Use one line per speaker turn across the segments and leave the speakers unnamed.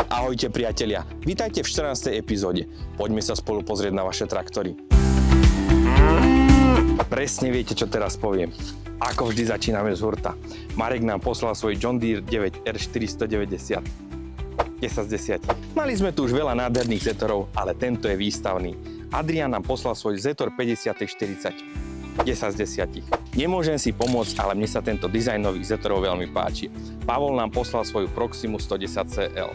Ahojte priatelia, vítajte v 14. epizóde. Poďme sa spolu pozrieť na vaše traktory. Presne viete, čo teraz poviem. Ako vždy začíname z hurta. Marek nám poslal svoj John Deere 9R 490. 10 z 10. Mali sme tu už veľa nádherných Zetorov, ale tento je výstavný. Adrian nám poslal svoj Zetor 5040. 10 z 10. Nemôžem si pomôcť, ale mne sa tento dizajn nových Zetorov veľmi páči. Pavol nám poslal svoju Proximu 110 CL.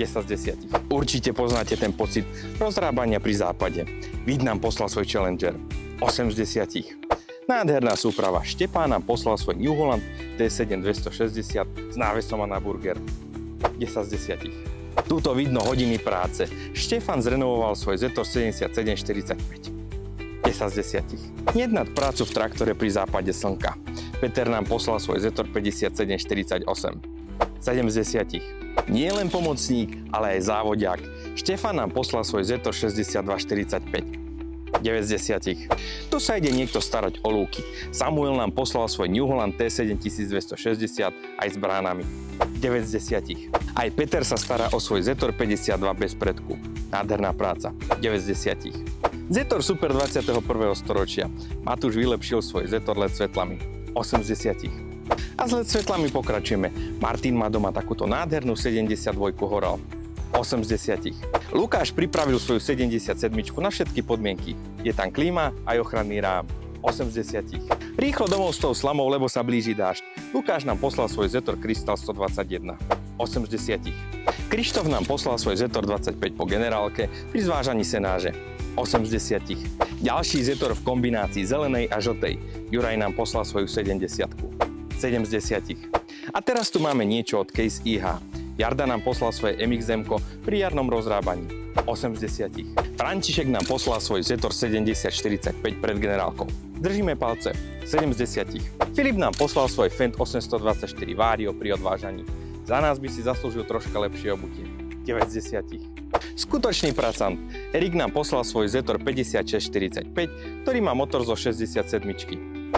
10 z 10. Určite poznáte ten pocit rozrábania pri západe. Vid nám poslal svoj Challenger. 8 z 10. Nádherná súprava. Štepán nám poslal svoj New Holland T7 260 s návesom a na burger. 10 z 10. Tuto vidno hodiny práce. Štefan zrenovoval svoj Zetor 7745. 10 z 10. Hneď nad prácu v traktore pri západe slnka. Peter nám poslal svoj Zetor 5748. 7 z 10. Nie len pomocník, ale aj závodiak. Štefan nám poslal svoj Zetor 6245. 9 z 10. Tu sa ide niekto starať o lúky. Samuel nám poslal svoj New Holland T7260 aj s bránami. 9 z 10. Aj Peter sa stará o svoj Zetor 52 bez predku. Nádherná práca. 9 z 10. Zetor Super 21. storočia. Matúš vylepšil svoj Zetor LED svetlami. 8 z 10. A s LED svetlami pokračujeme. Martin má doma takúto nádhernú 72 Horal. 8 z 10. Lukáš pripravil svoju 77 na všetky podmienky. Je tam klíma aj ochranný rám. 8 z 10. Rýchlo domov s tou slamou, lebo sa blíži dážď. Lukáš nám poslal svoj Zetor Crystal 121. 8 z 10. Krištof nám poslal svoj Zetor 25 po generálke pri zvážaní senáže. 8 z 10. Ďalší Zetor v kombinácii zelenej a žltej. Juraj nám poslal svoju 70. 7 z 10. A teraz tu máme niečo od Case IH. Jarda nám poslal svoje MXM-ko pri jarnom rozrábaní. 8 z 10. František nám poslal svoj Zetor 7045 pred generálkou. Držíme palce. 7 z 10. Filip nám poslal svoj Fendt 824 Vario pri odvážaní. Za nás by si zaslúžil troška lepšie obutie. 9 z 10. Skutočný pracant. Erik nám poslal svoj Zetor 5645, ktorý má motor zo 67.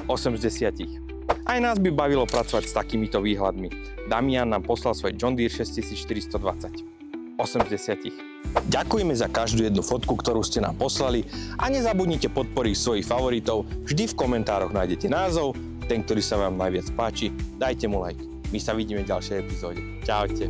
8 z 10. Aj nás by bavilo pracovať s takýmito výhľadmi. Damian nám poslal svoj John Deere 6420. 8 z 10. Ďakujeme za každú jednu fotku, ktorú ste nám poslali a nezabudnite podporiť svojich favoritov. Vždy v komentároch nájdete názov, ten, ktorý sa vám najviac páči, dajte mu like. My sa vidíme v ďalšej epizóde. Čaute.